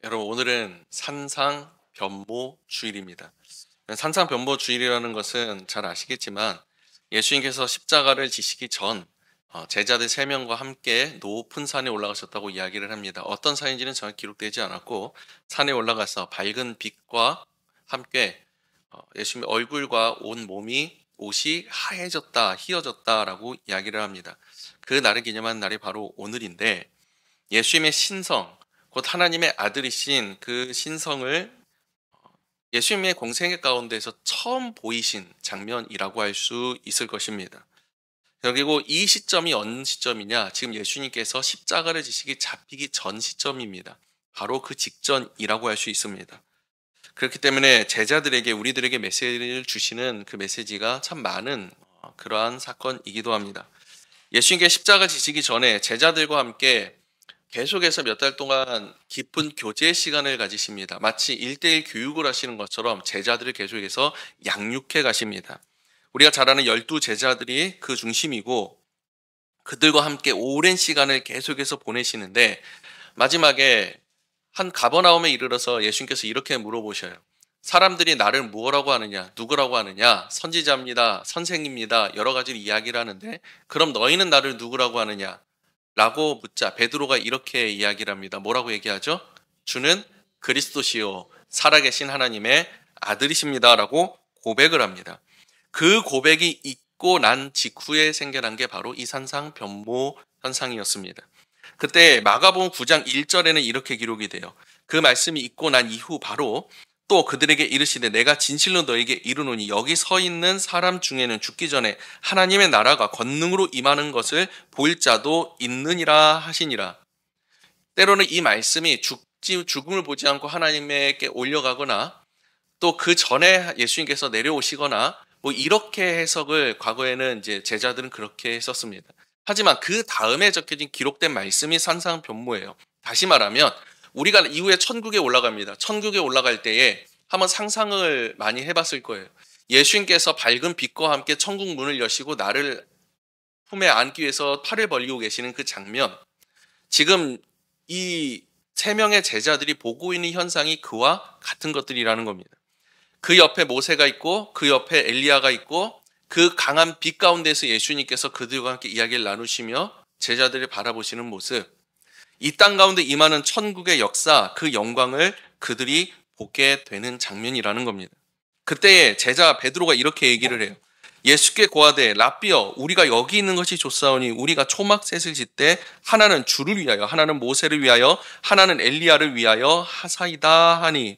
여러분 오늘은 산상변모 주일입니다. 산상변모 주일이라는 것은 잘 아시겠지만 예수님께서 십자가를 지시기 전 제자들 3명과 함께 높은 산에 올라가셨다고 이야기를 합니다. 어떤 산인지는 정확히 기록되지 않았고 산에 올라가서 밝은 빛과 함께 예수님의 얼굴과 온 몸이 옷이 하얘졌다, 희어졌다라고 이야기를 합니다. 그 날을 기념한 날이 바로 오늘인데 예수님의 신성, 곧 하나님의 아들이신 그 신성을 예수님의 공생애 가운데서 처음 보이신 장면이라고 할 수 있을 것입니다. 그리고 이 시점이 어느 시점이냐? 지금 예수님께서 십자가를 지시기 잡히기 전 시점입니다. 바로 그 직전이라고 할 수 있습니다. 그렇기 때문에 제자들에게 우리들에게 메시지를 주시는 그 메시지가 참 많은 그러한 사건이기도 합니다. 예수님께 십자가 지시기 전에 제자들과 함께 계속해서 몇 달 동안 깊은 교제 시간을 가지십니다. 마치 1대1 교육을 하시는 것처럼 제자들을 계속해서 양육해 가십니다. 우리가 잘 아는 12 제자들이 그 중심이고 그들과 함께 오랜 시간을 계속해서 보내시는데 마지막에 한 가버나움에 이르러서 예수님께서 이렇게 물어보셔요. 사람들이 나를 무엇라고 하느냐, 누구라고 하느냐, 선지자입니다, 선생입니다, 여러 가지 이야기를 하는데 그럼 너희는 나를 누구라고 하느냐? 라고 묻자 베드로가 이렇게 이야기를 합니다. 뭐라고 얘기하죠? 주는 그리스도시요 살아계신 하나님의 아들이십니다 라고 고백을 합니다. 그 고백이 있고 난 직후에 생겨난 게 바로 이 산상변모 현상이었습니다. 그때 마가복음 9장 1절에는 이렇게 기록이 돼요. 그 말씀이 있고 난 이후 바로 또 그들에게 이르시되 내가 진실로 너에게 이르노니 여기 서 있는 사람 중에는 죽기 전에 하나님의 나라가 권능으로 임하는 것을 볼 자도 있느니라 하시니라. 때로는 이 말씀이 죽음을 보지 않고 하나님에게 올려가거나 또 그 전에 예수님께서 내려오시거나 뭐 이렇게 해석을 과거에는 이제 제자들은 그렇게 했었습니다. 하지만 그 다음에 적혀진 기록된 말씀이 산상변모예요. 다시 말하면 우리가 이후에 천국에 올라갑니다. 천국에 올라갈 때에 한번 상상을 많이 해봤을 거예요. 예수님께서 밝은 빛과 함께 천국 문을 여시고 나를 품에 안기 위해서 팔을 벌리고 계시는 그 장면. 지금 이 3명의 제자들이 보고 있는 현상이 그와 같은 것들이라는 겁니다. 그 옆에 모세가 있고 그 옆에 엘리야가 있고 그 강한 빛 가운데서 예수님께서 그들과 함께 이야기를 나누시며 제자들을 바라보시는 모습. 이 땅 가운데 임하는 천국의 역사, 그 영광을 그들이 보게 되는 장면이라는 겁니다. 그때에 제자 베드로가 이렇게 얘기를 해요. 예수께 고하되 라삐여 우리가 여기 있는 것이 좋사오니 우리가 초막셋을 짓되 하나는 주를 위하여 하나는 모세를 위하여 하나는 엘리야를 위하여 하사이다 하니.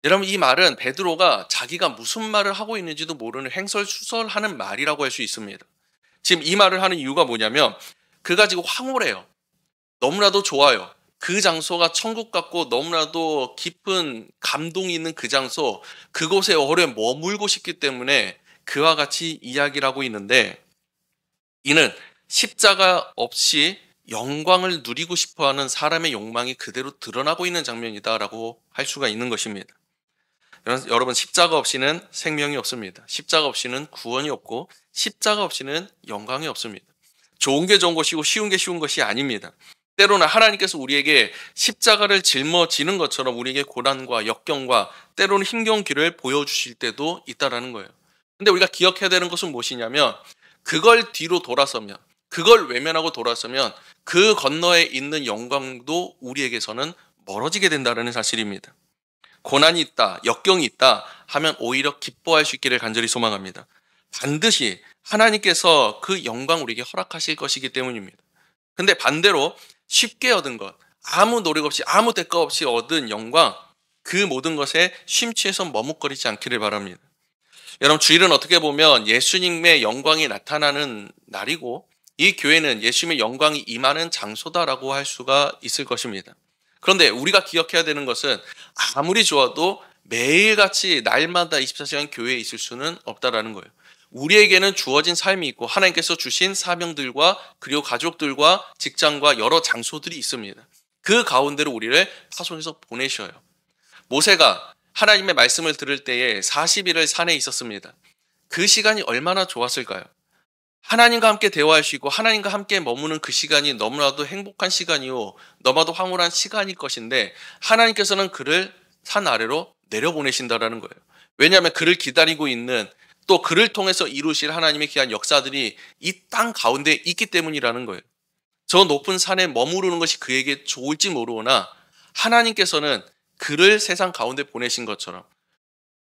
여러분 이 말은 베드로가 자기가 무슨 말을 하고 있는지도 모르는 횡설수설하는 말이라고 할 수 있습니다. 지금 이 말을 하는 이유가 뭐냐면 그가 지금 황홀해요. 너무나도 좋아요. 그 장소가 천국 같고 너무나도 깊은 감동이 있는 그 장소, 그곳에 오래 머물고 싶기 때문에 그와 같이 이야기를 하고 있는데 이는 십자가 없이 영광을 누리고 싶어하는 사람의 욕망이 그대로 드러나고 있는 장면이다라고 할 수가 있는 것입니다. 여러분 십자가 없이는 생명이 없습니다. 십자가 없이는 구원이 없고 십자가 없이는 영광이 없습니다. 좋은 게 좋은 것이고 쉬운 게 쉬운 것이 아닙니다. 때로는 하나님께서 우리에게 십자가를 짊어지는 것처럼 우리에게 고난과 역경과 때로는 힘겨운 길을 보여주실 때도 있다라는 거예요. 근데 우리가 기억해야 되는 것은 무엇이냐면 그걸 뒤로 돌아서면 그걸 외면하고 돌아서면 그 건너에 있는 영광도 우리에게서는 멀어지게 된다는 사실입니다. 고난이 있다, 역경이 있다 하면 오히려 기뻐할 수 있기를 간절히 소망합니다. 반드시 하나님께서 그 영광 우리에게 허락하실 것이기 때문입니다. 근데 반대로 쉽게 얻은 것, 아무 노력 없이 아무 대가 없이 얻은 영광, 그 모든 것에 심취해서 머뭇거리지 않기를 바랍니다. 여러분 주일은 어떻게 보면 예수님의 영광이 나타나는 날이고 이 교회는 예수님의 영광이 임하는 장소다라고 할 수가 있을 것입니다. 그런데 우리가 기억해야 되는 것은 아무리 좋아도 매일같이 날마다 24시간 교회에 있을 수는 없다라는 거예요. 우리에게는 주어진 삶이 있고 하나님께서 주신 사명들과 그리고 가족들과 직장과 여러 장소들이 있습니다. 그 가운데로 우리를 파송해서 보내셔요. 모세가 하나님의 말씀을 들을 때에 40일을 산에 있었습니다. 그 시간이 얼마나 좋았을까요? 하나님과 함께 대화하시고 하나님과 함께 머무는 그 시간이 너무나도 행복한 시간이요, 너무나도 황홀한 시간일 것인데 하나님께서는 그를 산 아래로 내려보내신다라는 거예요. 왜냐하면 그를 기다리고 있는, 또 그를 통해서 이루실 하나님의 귀한 역사들이 이 땅 가운데 있기 때문이라는 거예요. 저 높은 산에 머무르는 것이 그에게 좋을지 모르거나 하나님께서는 그를 세상 가운데 보내신 것처럼,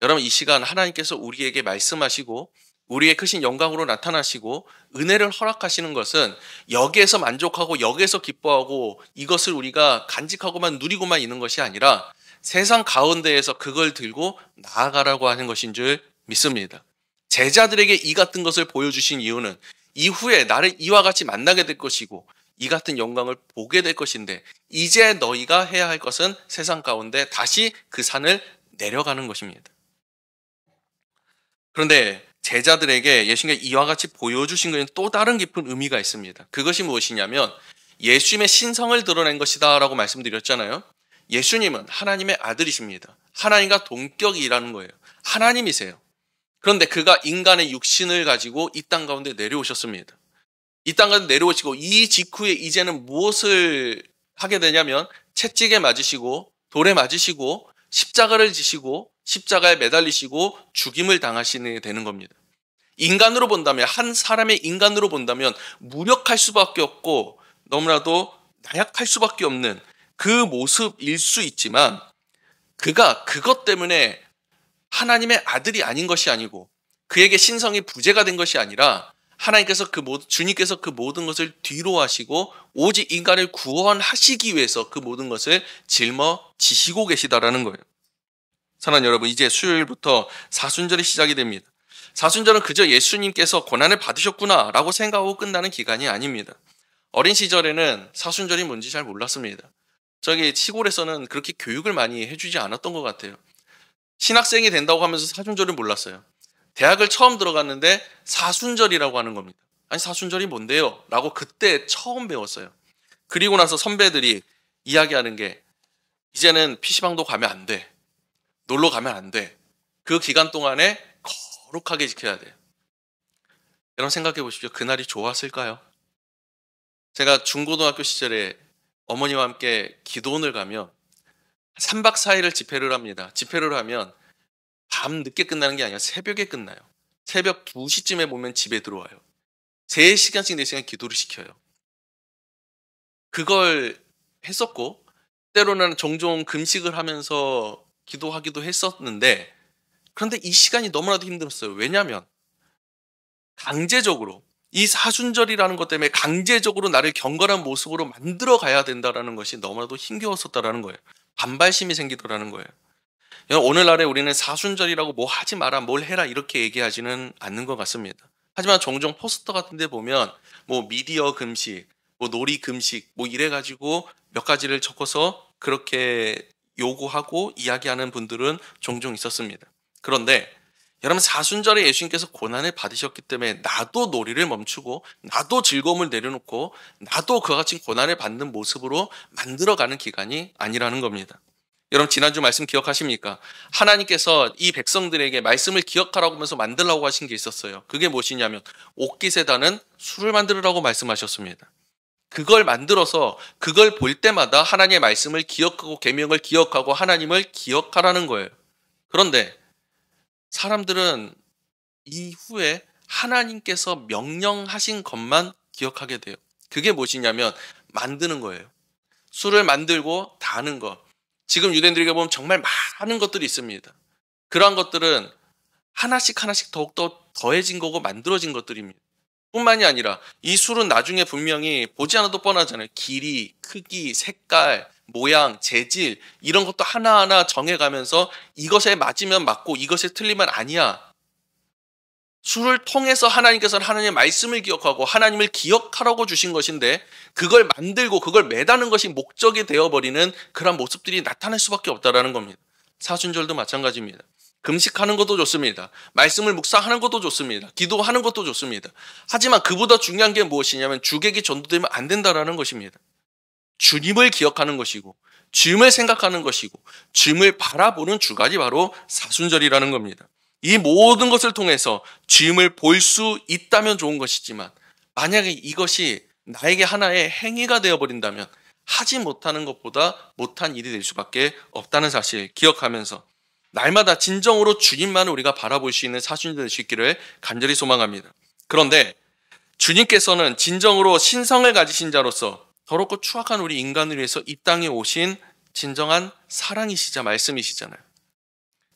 여러분 이 시간 하나님께서 우리에게 말씀하시고 우리의 크신 영광으로 나타나시고 은혜를 허락하시는 것은 여기에서 만족하고 여기에서 기뻐하고 이것을 우리가 간직하고만 누리고만 있는 것이 아니라 세상 가운데에서 그걸 들고 나아가라고 하는 것인 줄 믿습니다. 제자들에게 이 같은 것을 보여주신 이유는 이후에 나를 이와 같이 만나게 될 것이고 이 같은 영광을 보게 될 것인데, 이제 너희가 해야 할 것은 세상 가운데 다시 그 산을 내려가는 것입니다. 그런데 제자들에게 예수님께서 이와 같이 보여주신 것은 또 다른 깊은 의미가 있습니다. 그것이 무엇이냐면 예수님의 신성을 드러낸 것이다 라고 말씀드렸잖아요. 예수님은 하나님의 아들이십니다. 하나님과 동격이 일하는 거예요. 하나님이세요. 그런데 그가 인간의 육신을 가지고 이 땅 가운데 내려오셨습니다. 이 땅 가운데 내려오시고 이 직후에 이제는 무엇을 하게 되냐면 채찍에 맞으시고 돌에 맞으시고 십자가를 지시고 십자가에 매달리시고 죽임을 당하시게 되는 겁니다. 인간으로 본다면, 한 사람의 인간으로 본다면 무력할 수밖에 없고 너무나도 나약할 수밖에 없는 그 모습일 수 있지만, 그가 그것 때문에 하나님의 아들이 아닌 것이 아니고 그에게 신성이 부재가 된 것이 아니라 하나님께서 주님께서 그 모든 것을 뒤로 하시고 오직 인간을 구원하시기 위해서 그 모든 것을 짊어지시고 계시다라는 거예요. 사랑하는 여러분, 이제 수요일부터 사순절이 시작이 됩니다. 사순절은 그저 예수님께서 고난을 받으셨구나 라고 생각하고 끝나는 기간이 아닙니다. 어린 시절에는 사순절이 뭔지 잘 몰랐습니다. 저기 시골에서는 그렇게 교육을 많이 해주지 않았던 것 같아요. 신학생이 된다고 하면서 사순절을 몰랐어요. 대학을 처음 들어갔는데 사순절이라고 하는 겁니다. 아니 사순절이 뭔데요? 라고 그때 처음 배웠어요. 그리고 나서 선배들이 이야기하는 게 이제는 PC방도 가면 안 돼. 놀러 가면 안 돼. 그 기간 동안에 거룩하게 지켜야 돼요. 여러분 생각해 보십시오. 그날이 좋았을까요? 제가 중고등학교 시절에 어머니와 함께 기도원을 가면 3박 4일을 집회를 합니다. 집회를 하면 밤 늦게 끝나는 게 아니라 새벽에 끝나요. 새벽 2시쯤에 보면 집에 들어와요. 3시간씩 4시간 기도를 시켜요. 그걸 했었고 때로는 종종 금식을 하면서 기도하기도 했었는데, 그런데 이 시간이 너무나도 힘들었어요. 왜냐하면 강제적으로 이 사순절이라는 것 때문에 강제적으로 나를 경건한 모습으로 만들어 가야 된다는 것이 너무나도 힘겨웠었다라는 거예요. 반발심이 생기더라는 거예요. 오늘날에 우리는 사순절이라고 뭐 하지 마라, 뭘 해라 이렇게 얘기하지는 않는 것 같습니다. 하지만 종종 포스터 같은 데 보면 뭐 미디어 금식, 뭐 놀이 금식 뭐 이래가지고 몇 가지를 적어서 그렇게 요구하고 이야기하는 분들은 종종 있었습니다. 그런데 여러분 사순절에 예수님께서 고난을 받으셨기 때문에 나도 놀이를 멈추고 나도 즐거움을 내려놓고 나도 그와 같이 고난을 받는 모습으로 만들어가는 기간이 아니라는 겁니다. 여러분 지난주 말씀 기억하십니까? 하나님께서 이 백성들에게 말씀을 기억하라고 하면서 만들라고 하신 게 있었어요. 그게 무엇이냐면 옥깃에 다는 술을 만들으라고 말씀하셨습니다. 그걸 만들어서 그걸 볼 때마다 하나님의 말씀을 기억하고 계명을 기억하고 하나님을 기억하라는 거예요. 그런데 사람들은 이후에 하나님께서 명령하신 것만 기억하게 돼요. 그게 무엇이냐면 만드는 거예요. 술을 만들고 다는 것. 지금 유대인들에게 보면 정말 많은 것들이 있습니다. 그러한 것들은 하나씩 하나씩 더욱더 더해진 거고 만들어진 것들입니다. 뿐만이 아니라 이 술은 나중에 분명히 보지 않아도 뻔하잖아요. 길이, 크기, 색깔, 모양, 재질 이런 것도 하나하나 정해가면서 이것에 맞으면 맞고 이것에 틀리면 아니야. 술을 통해서 하나님께서는 하나님의 말씀을 기억하고 하나님을 기억하라고 주신 것인데 그걸 만들고 그걸 매다는 것이 목적이 되어버리는 그런 모습들이 나타날 수밖에 없다는 겁니다. 사순절도 마찬가지입니다. 금식하는 것도 좋습니다. 말씀을 묵상하는 것도 좋습니다. 기도하는 것도 좋습니다. 하지만 그보다 중요한 게 무엇이냐면 주객이 전도되면 안 된다는 것입니다. 주님을 기억하는 것이고 주님을 생각하는 것이고 주님을 바라보는 주간이 바로 사순절이라는 겁니다. 이 모든 것을 통해서 주임을 볼 수 있다면 좋은 것이지만 만약에 이것이 나에게 하나의 행위가 되어버린다면 하지 못하는 것보다 못한 일이 될 수밖에 없다는 사실 기억하면서 날마다 진정으로 주님만을 우리가 바라볼 수 있는 사순이 될 수 있기를 간절히 소망합니다. 그런데 주님께서는 진정으로 신성을 가지신 자로서 더럽고 추악한 우리 인간을 위해서 이 땅에 오신 진정한 사랑이시자 말씀이시잖아요.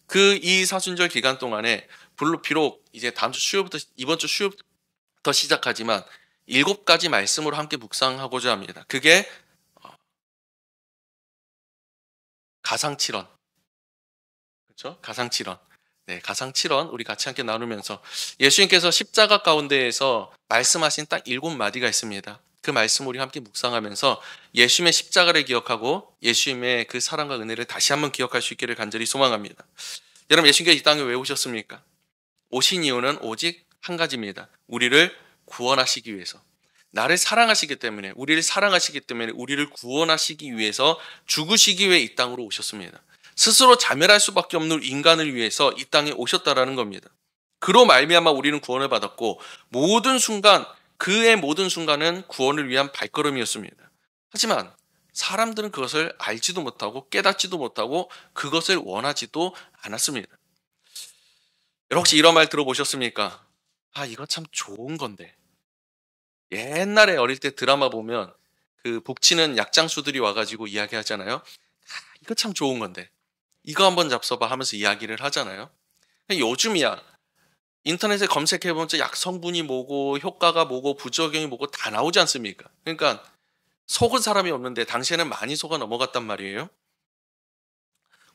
그 이 사순절 기간 동안에 비록 이제 다음 주 수요일부터 이번 주 수요일부터 시작하지만 7가지 말씀으로 함께 묵상하고자 합니다. 그게 가상칠언, 그렇죠? 가상칠언. 네, 가상칠언 우리 같이 함께 나누면서 예수님께서 십자가 가운데에서 말씀하신 딱 7마디가 있습니다. 그 말씀 우리 함께 묵상하면서 예수님의 십자가를 기억하고 예수님의 그 사랑과 은혜를 다시 한번 기억할 수 있기를 간절히 소망합니다. 여러분, 예수님께서 이 땅에 왜 오셨습니까? 오신 이유는 오직 한 가지입니다. 우리를 구원하시기 위해서. 나를 사랑하시기 때문에, 우리를 사랑하시기 때문에 우리를 구원하시기 위해서 죽으시기 위해 이 땅으로 오셨습니다. 스스로 자멸할 수밖에 없는 인간을 위해서 이 땅에 오셨다라는 겁니다. 그로 말미암아 우리는 구원을 받았고 모든 순간, 그의 모든 순간은 구원을 위한 발걸음이었습니다. 하지만 사람들은 그것을 알지도 못하고 깨닫지도 못하고 그것을 원하지도 않았습니다. 여러분, 혹시 이런 말 들어보셨습니까? 아, 이거 참 좋은 건데. 옛날에 어릴 때 드라마 보면 그 복치는 약장수들이 와가지고 이야기하잖아요. 아, 이거 참 좋은 건데. 이거 한번 잡숴봐 하면서 이야기를 하잖아요. 요즘이야 인터넷에 검색해보면 약 성분이 뭐고 효과가 뭐고 부작용이 뭐고 다 나오지 않습니까? 그러니까 속은 사람이 없는데 당시에는 많이 속아 넘어갔단 말이에요.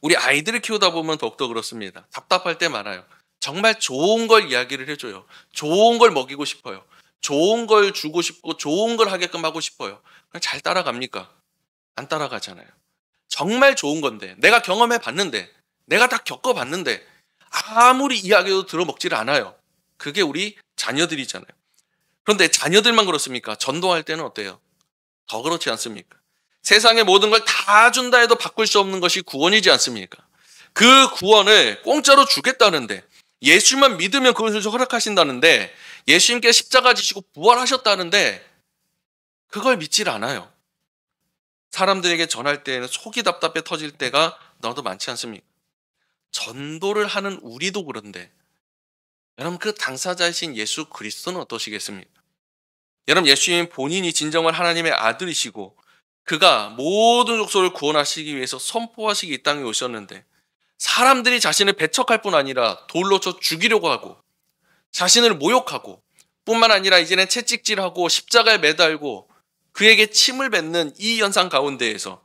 우리 아이들을 키우다 보면 더욱더 그렇습니다. 답답할 때 많아요. 정말 좋은 걸 이야기를 해줘요. 좋은 걸 먹이고 싶어요. 좋은 걸 주고 싶고 좋은 걸 하게끔 하고 싶어요. 그냥 잘 따라갑니까? 안 따라가잖아요. 정말 좋은 건데, 내가 경험해 봤는데, 내가 다 겪어봤는데 아무리 이야기해도 들어먹지를 않아요. 그게 우리 자녀들이잖아요. 그런데 자녀들만 그렇습니까? 전도할 때는 어때요? 더 그렇지 않습니까? 세상의 모든 걸 다 준다 해도 바꿀 수 없는 것이 구원이지 않습니까? 그 구원을 공짜로 주겠다는데, 예수만 믿으면 그것을 허락하신다는데, 예수님께 십자가 지시고 부활하셨다는데 그걸 믿질 않아요. 사람들에게 전할 때에는 속이 답답해 터질 때가 너도 많지 않습니까? 전도를 하는 우리도 그런데 여러분, 그 당사자이신 예수 그리스도는 어떠시겠습니까? 여러분, 예수님 본인이 진정한 하나님의 아들이시고 그가 모든 족속을 구원하시기 위해서 선포하시기 이 땅에 오셨는데 사람들이 자신을 배척할 뿐 아니라 돌로 쳐 죽이려고 하고 자신을 모욕하고 뿐만 아니라 이제는 채찍질하고 십자가에 매달고 그에게 침을 뱉는 이 현상 가운데에서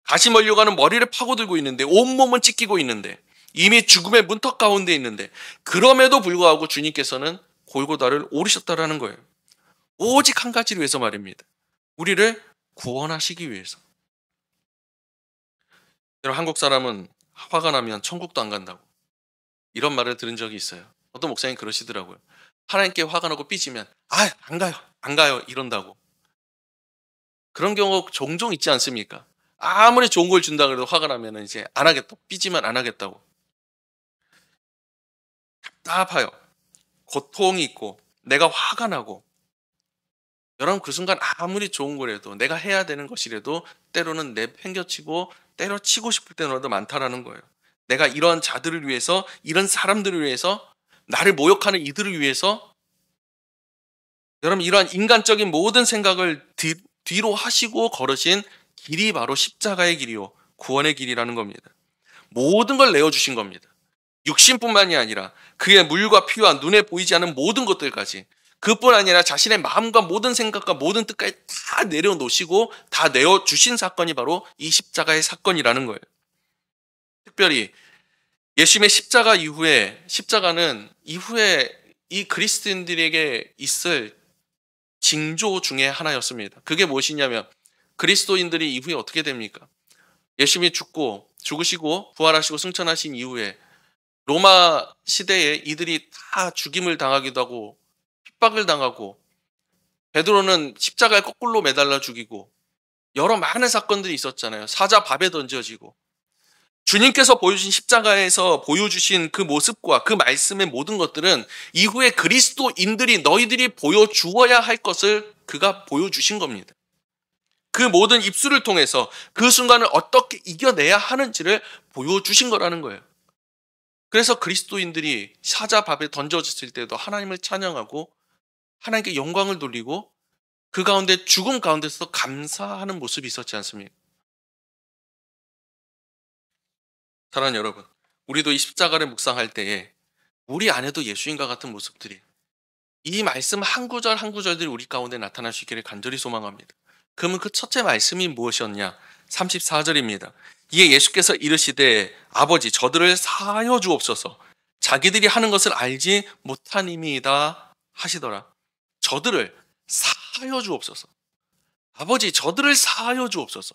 가시 멀려가는 머리를 파고들고 있는데 온몸은 찢기고 있는데 이미 죽음의 문턱 가운데 있는데 그럼에도 불구하고 주님께서는 골고다를 오르셨다라는 거예요. 오직 한 가지를 위해서 말입니다. 우리를 구원하시기 위해서. 여러분, 한국 사람은 화가 나면 천국도 안 간다고 이런 말을 들은 적이 있어요. 어떤 목사님 그러시더라고요. 하나님께 화가 나고 삐지면 안 가요 이런다고. 그런 경우 종종 있지 않습니까? 아무리 좋은 걸 준다 그래도 화가 나면 이제 안 하겠다, 삐지면 안 하겠다고. 답답해요. 고통이 있고 내가 화가 나고 여러분, 그 순간 아무리 좋은 거라도 내가 해야 되는 것이라도 때로는 내팽겨치고 때려치고 싶을 때도 많다라는 거예요. 내가 이런 자들을 위해서, 이런 사람들을 위해서, 나를 모욕하는 이들을 위해서 여러분, 이러한 인간적인 모든 생각을 뒤로 하시고 걸으신 길이 바로 십자가의 길이요 구원의 길이라는 겁니다. 모든 걸 내어주신 겁니다. 육신뿐만이 아니라 그의 물과 피와 눈에 보이지 않는 모든 것들까지, 그뿐 아니라 자신의 마음과 모든 생각과 모든 뜻까지 다 내려놓으시고 다 내어주신 사건이 바로 이 십자가의 사건이라는 거예요. 특별히 예수님의 십자가 이후에, 십자가는 이후에 이 그리스도인들에게 있을 징조 중에 하나였습니다. 그게 무엇이냐면 그리스도인들이 이후에 어떻게 됩니까? 예수님이 죽으시고 부활하시고 승천하신 이후에 로마 시대에 이들이 다 죽임을 당하기도 하고 핍박을 당하고 베드로는 십자가에 거꾸로 매달려 죽이고 여러 많은 사건들이 있었잖아요. 사자 밥에 던져지고 주님께서 보여주신 십자가에서 보여주신 그 모습과 그 말씀의 모든 것들은 이후에 그리스도인들이 너희들이 보여주어야 할 것을 그가 보여주신 겁니다. 그 모든 입술을 통해서 그 순간을 어떻게 이겨내야 하는지를 보여주신 거라는 거예요. 그래서 그리스도인들이 사자밥에 던져졌을 때도 하나님을 찬양하고 하나님께 영광을 돌리고 그 가운데 죽음 가운데서 감사하는 모습이 있었지 않습니까? 사랑하는 여러분, 우리도 이 십자가를 묵상할 때에 우리 안에도 예수님과 같은 모습들이 이 말씀 한 구절 한 구절들이 우리 가운데 나타날 수 있기를 간절히 소망합니다. 그러면 그 첫째 말씀이 무엇이었냐? 34절입니다. 이에 예수께서 이르시되 아버지 저들을 사하여 주옵소서 자기들이 하는 것을 알지 못하님이다 하시더라. 저들을 사하여 주옵소서. 아버지 저들을 사하여 주옵소서.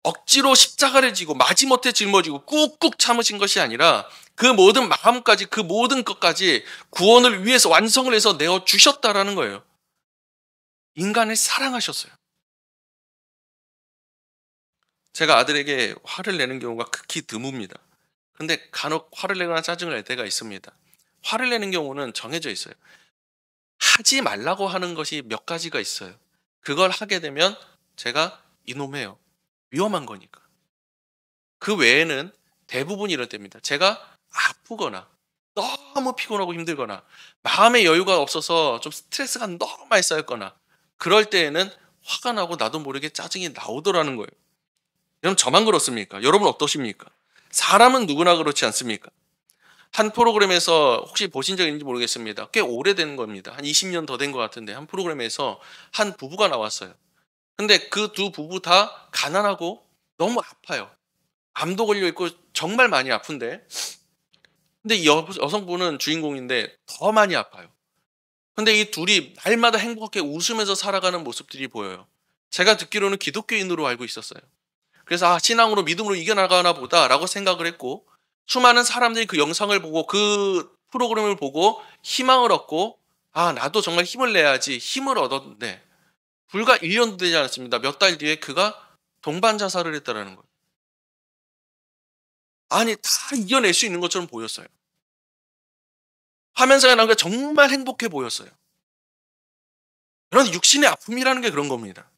억지로 십자가를 지고 마지못해 짊어지고 꾹꾹 참으신 것이 아니라 그 모든 마음까지 그 모든 것까지 구원을 위해서 완성을 해서 내어 주셨다라는 거예요. 인간을 사랑하셨어요. 제가 아들에게 화를 내는 경우가 극히 드뭅니다. 근데 간혹 화를 내거나 짜증을 낼 때가 있습니다. 화를 내는 경우는 정해져 있어요. 하지 말라고 하는 것이 몇 가지가 있어요. 그걸 하게 되면 제가 이놈해요. 위험한 거니까. 그 외에는 대부분 이럴 때입니다. 제가 아프거나 너무 피곤하고 힘들거나 마음의 여유가 없어서 좀 스트레스가 너무 많이 쌓였거나 그럴 때에는 화가 나고 나도 모르게 짜증이 나오더라는 거예요. 여러분 저만 그렇습니까? 여러분 어떠십니까? 사람은 누구나 그렇지 않습니까? 한 프로그램에서 혹시 보신 적 있는지 모르겠습니다. 꽤 오래된 겁니다. 한 20년 더 된 것 같은데 한 프로그램에서 한 부부가 나왔어요. 근데 그 두 부부 다 가난하고 너무 아파요. 암도 걸려 있고 정말 많이 아픈데 근데 이 여성분은 주인공인데 더 많이 아파요. 근데 이 둘이 날마다 행복하게 웃으면서 살아가는 모습들이 보여요. 제가 듣기로는 기독교인으로 알고 있었어요. 그래서 신앙으로 믿음으로 이겨나가나 보다라고 생각을 했고 수많은 사람들이 그 영상을 보고 그 프로그램을 보고 희망을 얻고 나도 정말 힘을 내야지 힘을 얻었는데 불과 1년도 되지 않았습니다. 몇 달 뒤에 그가 동반 자살을 했다라는 거예요. 아니 다 이겨낼 수 있는 것처럼 보였어요. 화면상에 나온 게 정말 행복해 보였어요. 그런 육신의 아픔이라는 게 그런 겁니다.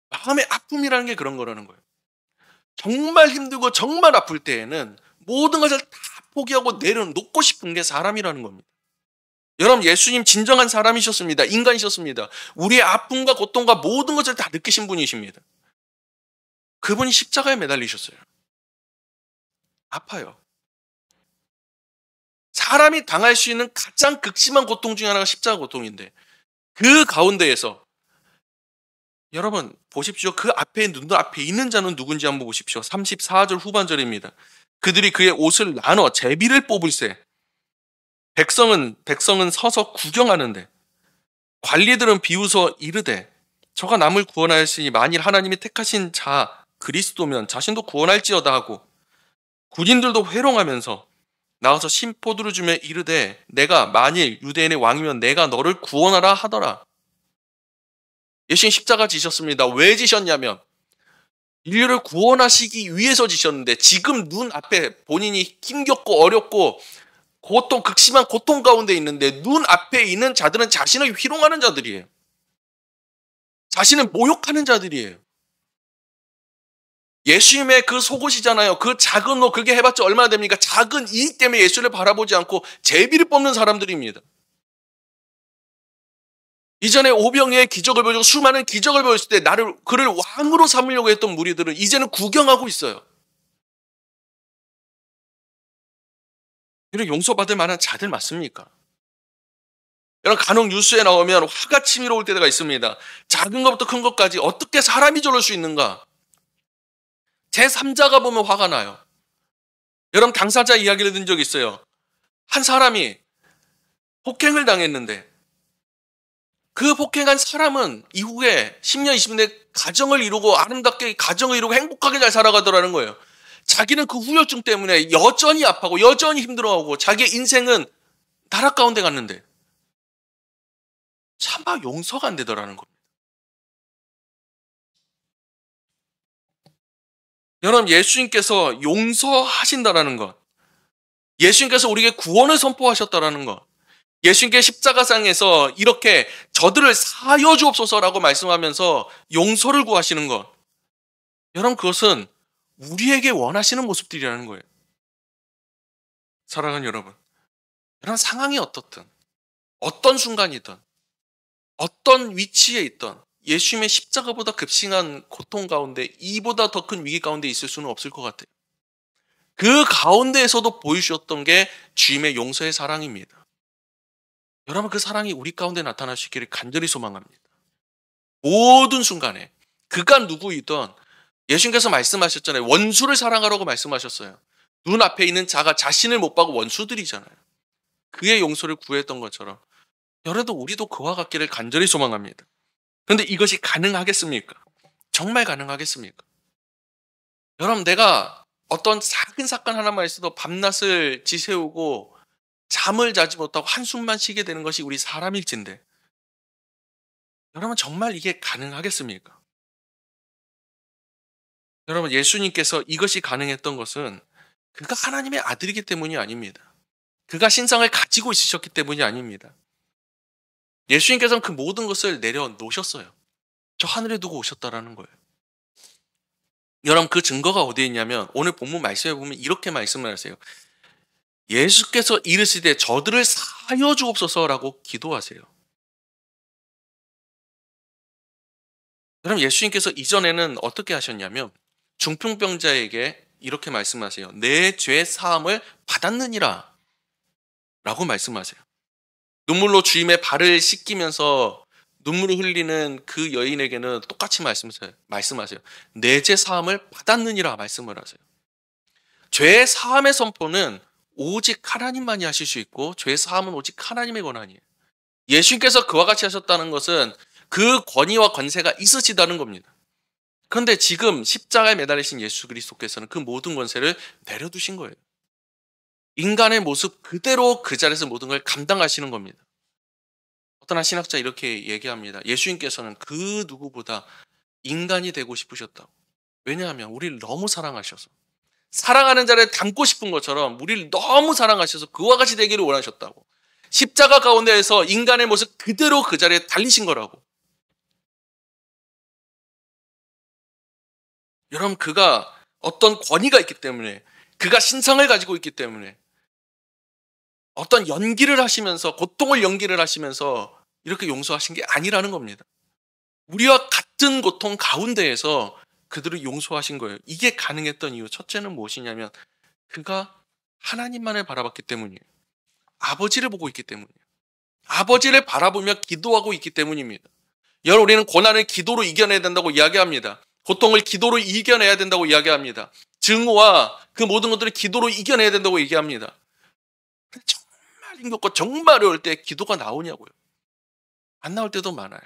마음의 아픔이라는 게 그런 거라는 거예요. 정말 힘들고 정말 아플 때에는 모든 것을 다 포기하고 내려놓고 싶은 게 사람이라는 겁니다. 여러분 예수님 진정한 사람이셨습니다. 인간이셨습니다. 우리의 아픔과 고통과 모든 것을 다 느끼신 분이십니다. 그분이 십자가에 매달리셨어요. 아파요. 사람이 당할 수 있는 가장 극심한 고통 중에 하나가 십자가 고통인데 그 가운데에서 여러분 보십시오. 그 앞에 눈 앞에 있는 자는 누군지 한번 보십시오. 34절 후반절입니다. 그들이 그의 옷을 나눠 제비를 뽑을세. 백성은 서서 구경하는데 관리들은 비웃어 이르되 저가 남을 구원하였으니 만일 하나님이 택하신 자 그리스도면 자신도 구원할지어다 하고 군인들도 회롱하면서 나와서 심포도를 주며 이르되 내가 만일 유대인의 왕이면 내가 너를 구원하라 하더라. 예수님 십자가 지셨습니다. 왜 지셨냐면 인류를 구원하시기 위해서 지셨는데 지금 눈앞에 본인이 힘겹고 어렵고 고통, 극심한 고통 가운데 있는데 눈앞에 있는 자들은 자신을 희롱하는 자들이에요. 자신을 모욕하는 자들이에요. 예수님의 그 속옷이잖아요. 그 작은 옷 그게 해봤자 얼마나 됩니까? 작은 이익 때문에 예수를 바라보지 않고 제비를 뽑는 사람들입니다. 이전에 오병이의 기적을 보여주고 수많은 기적을 보였을 때 그를 왕으로 삼으려고 했던 무리들은 이제는 구경하고 있어요. 이런 용서받을 만한 자들 맞습니까? 여러분 간혹 뉴스에 나오면 화가 치밀어올 때가 있습니다. 작은 것부터 큰 것까지 어떻게 사람이 저럴 수 있는가? 제3자가 보면 화가 나요. 여러분 당사자 이야기를 들은 적이 있어요. 한 사람이 폭행을 당했는데 그 폭행한 사람은 이후에 10년, 20년 가정을 이루고 아름답게 가정을 이루고 행복하게 잘 살아가더라는 거예요. 자기는 그 후유증 때문에 여전히 아파하고 여전히 힘들어하고 자기의 인생은 나락 가운데 갔는데 차마 용서가 안 되더라는 겁니다. 여러분, 예수님께서 용서하신다라는 것, 예수님께서 우리에게 구원을 선포하셨다라는 것, 예수님께 십자가상에서 이렇게 저들을 사하여 주옵소서라고 말씀하면서 용서를 구하시는 것, 여러분, 그것은 우리에게 원하시는 모습들이라는 거예요. 사랑하는 여러분, 여러분, 상황이 어떻든, 어떤 순간이든, 어떤 위치에 있든 예수님의 십자가보다 급싱한 고통 가운데 이보다 더 큰 위기 가운데 있을 수는 없을 것 같아요. 그 가운데에서도 보여주셨던 게 주님의 용서의 사랑입니다. 여러분, 그 사랑이 우리 가운데 나타날 수 있기를 간절히 소망합니다. 모든 순간에 그가 누구이든 예수님께서 말씀하셨잖아요. 원수를 사랑하라고 말씀하셨어요. 눈앞에 있는 자가 자신을 못 봐고 원수들이잖아요. 그의 용서를 구했던 것처럼 여러분도 우리도 그와 같기를 간절히 소망합니다. 그런데 이것이 가능하겠습니까? 정말 가능하겠습니까? 여러분, 내가 어떤 작은 사건 하나만 있어도 밤낮을 지새우고 잠을 자지 못하고 한숨만 쉬게 되는 것이 우리 사람일진데, 여러분, 정말 이게 가능하겠습니까? 여러분, 예수님께서 이것이 가능했던 것은 그가 하나님의 아들이기 때문이 아닙니다. 그가 신성을 가지고 있으셨기 때문이 아닙니다. 예수님께서는 그 모든 것을 내려놓으셨어요. 저 하늘에 두고 오셨다라는 거예요. 여러분, 그 증거가 어디에 있냐면 오늘 본문 말씀에 보면 이렇게 말씀을 하세요. 예수께서 이르시되 저들을 사하여 주옵소서라고 기도하세요. 여러분, 예수님께서 이전에는 어떻게 하셨냐면 중풍병자에게 이렇게 말씀하세요. 내 죄 사함을 받았느니라 라고 말씀하세요. 눈물로 주님의 발을 씻기면서 눈물을 흘리는 그 여인에게는 똑같이 말씀하세요. 내 죄 사함을 받았느니라 말씀을 하세요. 죄 사함의 선포는 오직 하나님만이 하실 수 있고 죄 사함은 오직 하나님의 권한이에요. 예수님께서 그와 같이 하셨다는 것은 그 권위와 권세가 있으시다는 겁니다. 그런데 지금 십자가에 매달리신 예수 그리스도께서는 그 모든 권세를 내려두신 거예요. 인간의 모습 그대로 그 자리에서 모든 걸 감당하시는 겁니다. 어떤 한 신학자 이렇게 얘기합니다. 예수님께서는 그 누구보다 인간이 되고 싶으셨다고. 왜냐하면 우리를 너무 사랑하셔서, 사랑하는 자를 닮고 싶은 것처럼 우리를 너무 사랑하셔서 그와 같이 되기를 원하셨다고. 십자가 가운데에서 인간의 모습 그대로 그 자리에 달리신 거라고. 여러분, 그가 어떤 권위가 있기 때문에, 그가 신성을 가지고 있기 때문에, 어떤 연기를 하시면서, 고통을 연기를 하시면서 이렇게 용서하신 게 아니라는 겁니다. 우리와 같은 고통 가운데에서 그들을 용서하신 거예요. 이게 가능했던 이유, 첫째는 무엇이냐면 그가 하나님만을 바라봤기 때문이에요. 아버지를 보고 있기 때문이에요. 아버지를 바라보며 기도하고 있기 때문입니다. 여러분, 우리는 고난을 기도로 이겨내야 된다고 이야기합니다. 고통을 기도로 이겨내야 된다고 이야기합니다. 증오와 그 모든 것들을 기도로 이겨내야 된다고 얘기합니다. 정말 힘겹고 정말 어려울 때 기도가 나오냐고요. 안 나올 때도 많아요.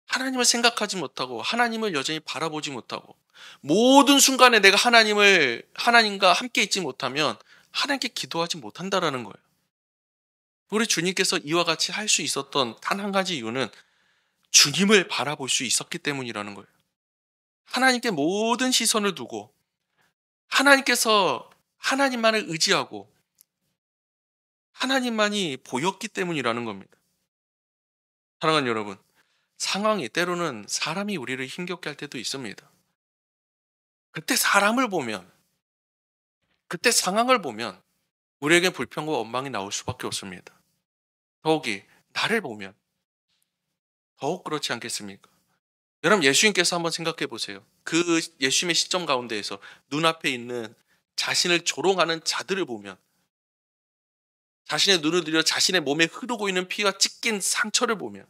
하나님을 생각하지 못하고 하나님을 여전히 바라보지 못하고 모든 순간에 내가 하나님과 함께 있지 못하면 하나님께 기도하지 못한다라는 거예요. 우리 주님께서 이와 같이 할 수 있었던 단 한 가지 이유는 주님을 바라볼 수 있었기 때문이라는 거예요. 하나님께 모든 시선을 두고 하나님께서 하나님만을 의지하고 하나님만이 보였기 때문이라는 겁니다. 사랑하는 여러분, 상황이 때로는 사람이 우리를 힘겹게 할 때도 있습니다. 그때 사람을 보면, 그때 상황을 보면 우리에게 불평과 원망이 나올 수밖에 없습니다. 더욱이 나를 보면 더욱 그렇지 않겠습니까? 여러분, 예수님께서 한번 생각해 보세요. 그 예수님의 시점 가운데에서 눈앞에 있는 자신을 조롱하는 자들을 보면, 자신의 눈을 들여 자신의 몸에 흐르고 있는 피가 찢긴 상처를 보면,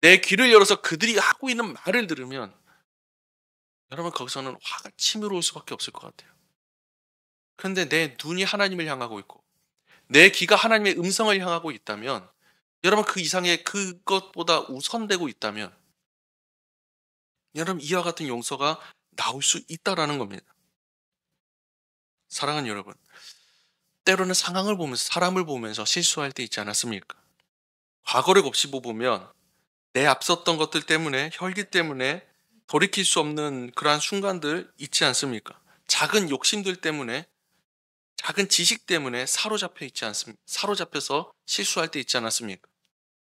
내 귀를 열어서 그들이 하고 있는 말을 들으면 여러분, 거기서는 화가 치밀어 올 수밖에 없을 것 같아요. 그런데 내 눈이 하나님을 향하고 있고 내 귀가 하나님의 음성을 향하고 있다면, 여러분, 그 이상의 그것보다 우선되고 있다면 여러분, 이와 같은 용서가 나올 수 있다라는 겁니다. 사랑하는 여러분, 때로는 상황을 보면서, 사람을 보면서 실수할 때 있지 않았습니까? 과거를 곱씹어 보면 내 앞섰던 것들 때문에, 혈기 때문에 돌이킬 수 없는 그러한 순간들 있지 않습니까? 작은 욕심들 때문에, 작은 지식 때문에 사로잡혀 있지 않습니까? 사로잡혀서 실수할 때 있지 않았습니까?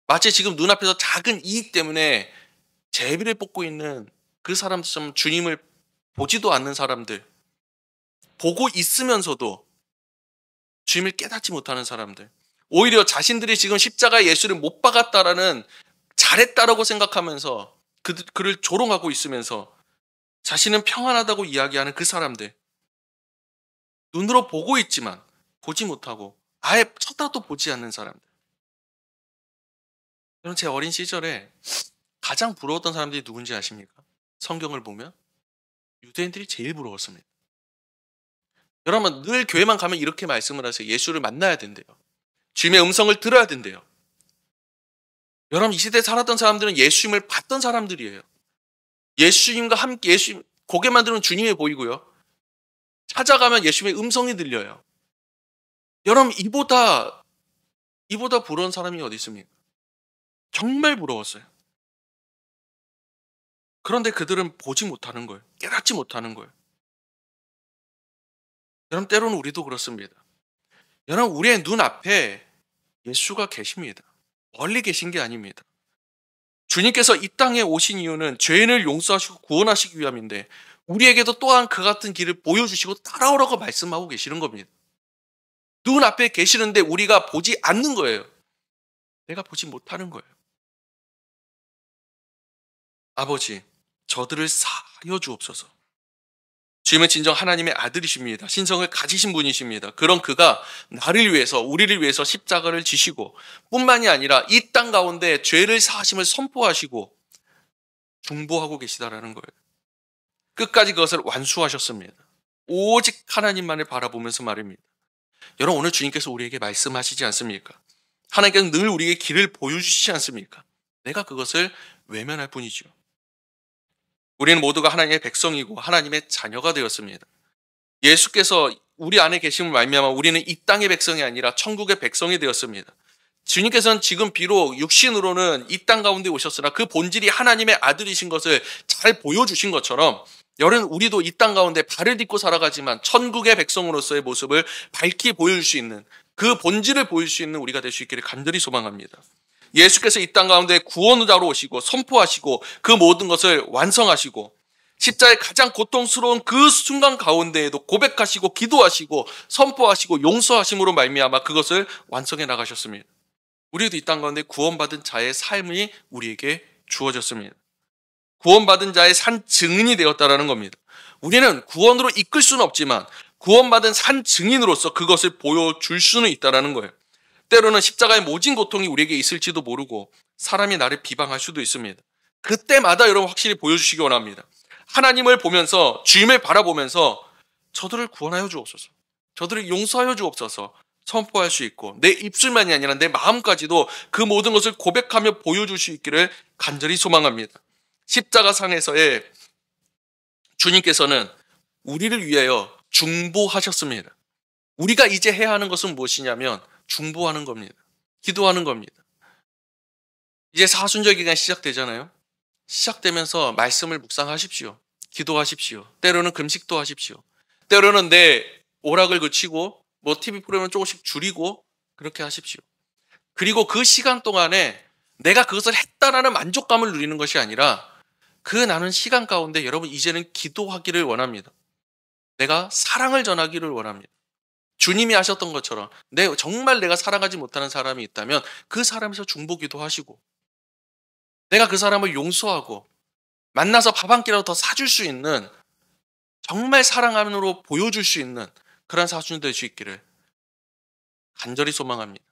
마치 지금 눈앞에서 작은 이익 때문에 제비를 뽑고 있는 그 사람처럼 주님을 보지도 않는 사람들, 보고 있으면서도 주님을 깨닫지 못하는 사람들, 오히려 자신들이 지금 십자가에 예수를 못 박았다라는, 잘했다라고 생각하면서 그를 조롱하고 있으면서 자신은 평안하다고 이야기하는 그 사람들, 눈으로 보고 있지만 보지 못하고 아예 쳐다도 보지 않는 사람들. 여러분, 제 어린 시절에 가장 부러웠던 사람들이 누군지 아십니까? 성경을 보면 유대인들이 제일 부러웠습니다. 여러분, 늘 교회만 가면 이렇게 말씀을 하세요. 예수를 만나야 된대요. 주님의 음성을 들어야 된대요. 여러분, 이 시대에 살았던 사람들은 예수님을 봤던 사람들이에요. 예수님과 함께 고개만 들으면 주님이 보이고요. 찾아가면 예수님의 음성이 들려요. 여러분, 이보다 부러운 사람이 어디 있습니까? 정말 부러웠어요. 그런데 그들은 보지 못하는 거예요. 깨닫지 못하는 거예요. 여러분, 때로는 우리도 그렇습니다. 여러분, 우리의 눈앞에 예수가 계십니다. 멀리 계신 게 아닙니다. 주님께서 이 땅에 오신 이유는 죄인을 용서하시고 구원하시기 위함인데, 우리에게도 또한 그 같은 길을 보여주시고 따라오라고 말씀하고 계시는 겁니다. 눈앞에 계시는데 우리가 보지 않는 거예요. 내가 보지 못하는 거예요. 아버지, 저들을 사하여 주옵소서. 주님은 진정 하나님의 아들이십니다. 신성을 가지신 분이십니다. 그런 그가 나를 위해서, 우리를 위해서 십자가를 지시고 뿐만이 아니라 이 땅 가운데 죄를 사하심을 선포하시고 중보하고 계시다라는 거예요. 끝까지 그것을 완수하셨습니다. 오직 하나님만을 바라보면서 말입니다. 여러분, 오늘 주님께서 우리에게 말씀하시지 않습니까? 하나님께서 늘 우리에게 길을 보여주시지 않습니까? 내가 그것을 외면할 뿐이죠. 우리는 모두가 하나님의 백성이고 하나님의 자녀가 되었습니다. 예수께서 우리 안에 계심을 말미암아 우리는 이 땅의 백성이 아니라 천국의 백성이 되었습니다. 주님께서는 지금 비록 육신으로는 이 땅 가운데 오셨으나 그 본질이 하나님의 아들이신 것을 잘 보여주신 것처럼, 여러분, 우리도 이 땅 가운데 발을 딛고 살아가지만 천국의 백성으로서의 모습을 밝히 보여줄 수 있는, 그 본질을 보일 수 있는 우리가 될 수 있기를 간절히 소망합니다. 예수께서 이 땅 가운데 구원자로 오시고 선포하시고 그 모든 것을 완성하시고 십자가의 가장 고통스러운 그 순간 가운데에도 고백하시고 기도하시고 선포하시고 용서하심으로 말미암아 그것을 완성해 나가셨습니다. 우리도 이 땅 가운데 구원받은 자의 삶이 우리에게 주어졌습니다. 구원받은 자의 산 증인이 되었다라는 겁니다. 우리는 구원으로 이끌 수는 없지만 구원받은 산 증인으로서 그것을 보여줄 수는 있다라는 거예요. 때로는 십자가의 모진 고통이 우리에게 있을지도 모르고 사람이 나를 비방할 수도 있습니다. 그때마다 여러분 확실히 보여주시기 원합니다. 하나님을 보면서, 주님을 바라보면서 저들을 구원하여 주옵소서, 저들을 용서하여 주옵소서 선포할 수 있고, 내 입술만이 아니라 내 마음까지도 그 모든 것을 고백하며 보여줄 수 있기를 간절히 소망합니다. 십자가상에서의 주님께서는 우리를 위하여 중보하셨습니다. 우리가 이제 해야 하는 것은 무엇이냐면 중보하는 겁니다. 기도하는 겁니다. 이제 사순절 기간이 시작되잖아요. 시작되면서 말씀을 묵상하십시오. 기도하십시오. 때로는 금식도 하십시오. 때로는 내 오락을 그치고 TV 프로그램을 조금씩 줄이고 그렇게 하십시오. 그리고 그 시간 동안에 내가 그것을 했다라는 만족감을 누리는 것이 아니라 그 나는 시간 가운데 여러분 이제는 기도하기를 원합니다. 내가 사랑을 전하기를 원합니다. 주님이 하셨던 것처럼 정말 내가 사랑하지 못하는 사람이 있다면 그 사람에서 중보기도 하시고, 내가 그 사람을 용서하고 만나서 밥 한 끼라도 더 사줄 수 있는, 정말 사랑함으로 보여줄 수 있는 그런 사순이 될 수 있기를 간절히 소망합니다.